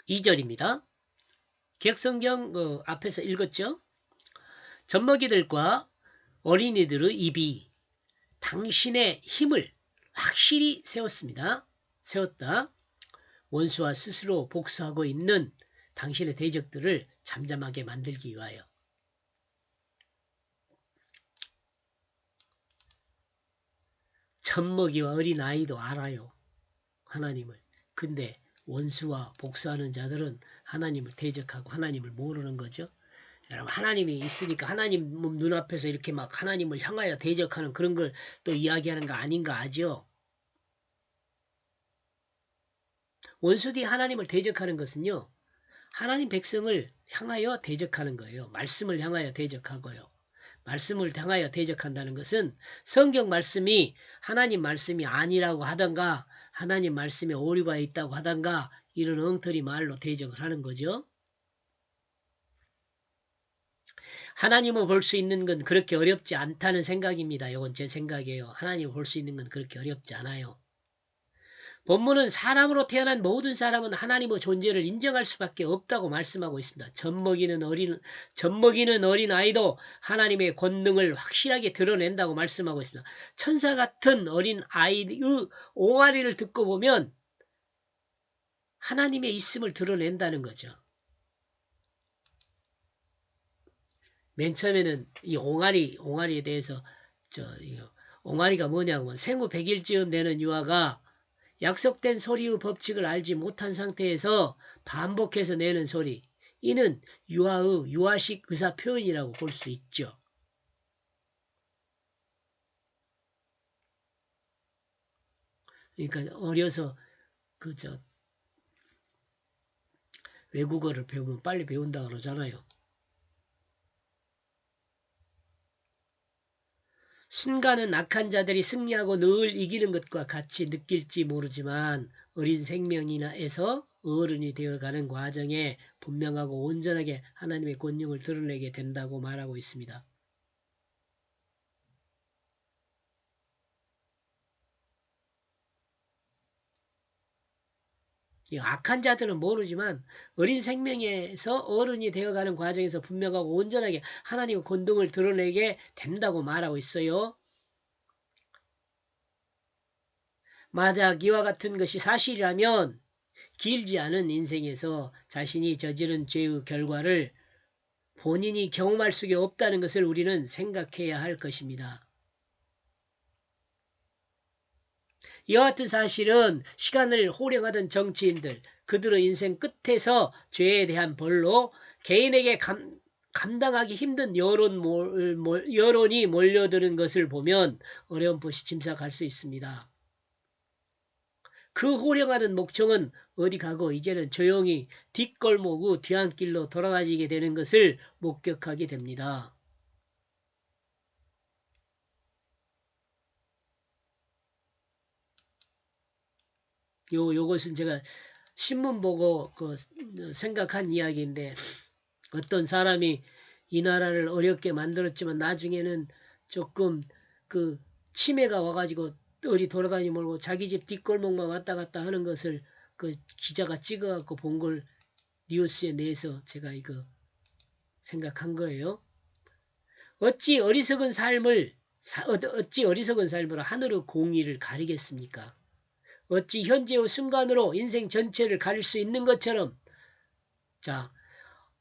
2절입니다. 개혁성경 앞에서 읽었죠? 젖먹이들과 어린이들의 입이 당신의 힘을 확실히 세웠습니다. 세웠다. 원수와 스스로 복수하고 있는 당신의 대적들을 잠잠하게 만들기 위하여. 젖먹이와 어린아이도 알아요. 하나님을. 근데 원수와 복수하는 자들은 하나님을 대적하고 하나님을 모르는 거죠. 여러분, 하나님이 있으니까 하나님 눈앞에서 이렇게 막 하나님을 향하여 대적하는 그런 걸 또 이야기하는 거 아닌가 하죠. 원수들이 하나님을 대적하는 것은요, 하나님 백성을 향하여 대적하는 거예요. 말씀을 향하여 대적하고요. 말씀을 향하여 대적한다는 것은 성경 말씀이 하나님 말씀이 아니라고 하던가 하나님 말씀에 오류가 있다고 하던가 이런 엉터리 말로 대적을 하는 거죠. 하나님을 볼 수 있는 건 그렇게 어렵지 않다는 생각입니다. 이건 제 생각이에요. 하나님을 볼 수 있는 건 그렇게 어렵지 않아요. 본문은 사람으로 태어난 모든 사람은 하나님의 존재를 인정할 수밖에 없다고 말씀하고 있습니다. 젖먹이는 어린 아이도 하나님의 권능을 확실하게 드러낸다고 말씀하고 있습니다. 천사 같은 어린 아이의 옹알이를 듣고 보면 하나님의 있음을 드러낸다는 거죠. 맨 처음에는 이 옹알이에 대해서 옹알이가 뭐냐고 생후 100일쯤 되는 유아가 약속된 소리의 법칙을 알지 못한 상태에서 반복해서 내는 소리, 이는 유아식 의사 표현이라고 볼 수 있죠. 그러니까 어려서 외국어를 배우면 빨리 배운다 그러잖아요. 순간은 악한 자들이 승리하고 늘 이기는 것과 같이 느낄지 모르지만 어린 생명이나에서 어른이 되어가는 과정에 분명하고 온전하게 하나님의 권능을 드러내게 된다고 말하고 있습니다. 악한 자들은 모르지만 어린 생명에서 어른이 되어가는 과정에서 분명하고 온전하게 하나님의 권능을 드러내게 된다고 말하고 있어요. 만약 이와 같은 것이 사실이라면 길지 않은 인생에서 자신이 저지른 죄의 결과를 본인이 경험할 수가 없다는 것을 우리는 생각해야 할 것입니다. 이와 같은 사실은 시간을 호령하던 정치인들, 그들의 인생 끝에서 죄에 대한 벌로 개인에게 감당하기 힘든 여론이 몰려드는 것을 보면 어렴풋이 짐작할 수 있습니다. 그 호령하는 목청은 어디 가고 이제는 조용히 뒷골목 후 뒤안길로 돌아가지게 되는 것을 목격하게 됩니다. 요것은 제가 신문 보고 생각한 이야기인데, 어떤 사람이 이 나라를 어렵게 만들었지만 나중에는 조금 치매가 와가지고 어디 돌아다니 말고 자기 집 뒷골목만 왔다 갔다 하는 것을 기자가 찍어갖고 본 걸 뉴스에 내서 제가 이거 생각한 거예요. 어찌 어리석은 삶으로 하늘의 공의를 가리겠습니까? 어찌 현재의 순간으로 인생 전체를 가릴 수 있는 것처럼,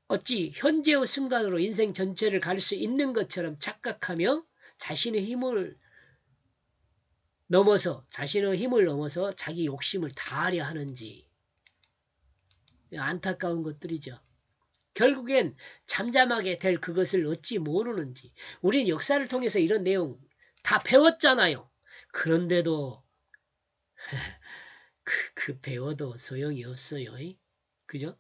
어찌 현재의 순간으로 인생 전체를 가릴 수 있는 것처럼 착각하며 자신의 힘을 넘어서 자기 욕심을 다하려 하는지, 안타까운 것들이죠. 결국엔 잠잠하게 될 그것을 어찌 모르는지. 우린 역사를 통해서 이런 내용 다 배웠잖아요. 그런데도 배워도 소용이 없어요. 그죠?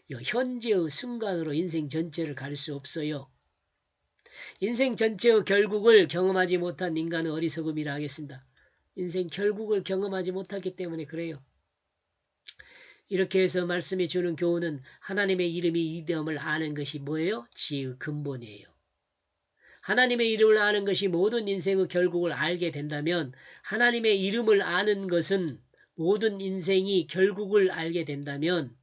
현재의 순간으로 인생 전체를 가릴 수 없어요. 인생 전체의 결국을 경험하지 못한 인간은 어리석음이라 하겠습니다. 인생 결국을 경험하지 못하기 때문에 그래요. 이렇게 해서 말씀이 주는 교훈은 하나님의 이름이 위대함을 아는 것이 뭐예요? 지혜의 근본이에요. 하나님의 이름을 아는 것이 모든 인생의 결국을 알게 된다면 하나님의 이름을 아는 것은 모든 인생이 결국을 알게 된다면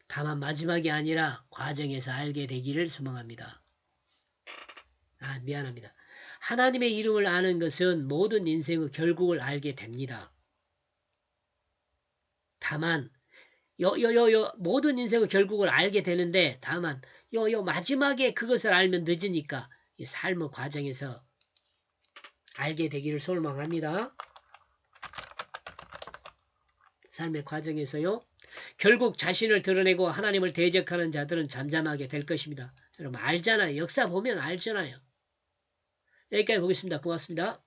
다만 마지막이 아니라 과정에서 알게 되기를 소망합니다. 미안합니다. 하나님의 이름을 아는 것은 모든 인생의 결국을 알게 됩니다. 다만 모든 인생의 결국을 알게 되는데 다만 마지막에 그것을 알면 늦으니까 이 삶의 과정에서 알게 되기를 소망합니다. 삶의 과정에서요. 결국 자신을 드러내고 하나님을 대적하는 자들은 잠잠하게 될 것입니다. 여러분 알잖아요. 역사 보면 알잖아요. 여기까지 보겠습니다. 고맙습니다.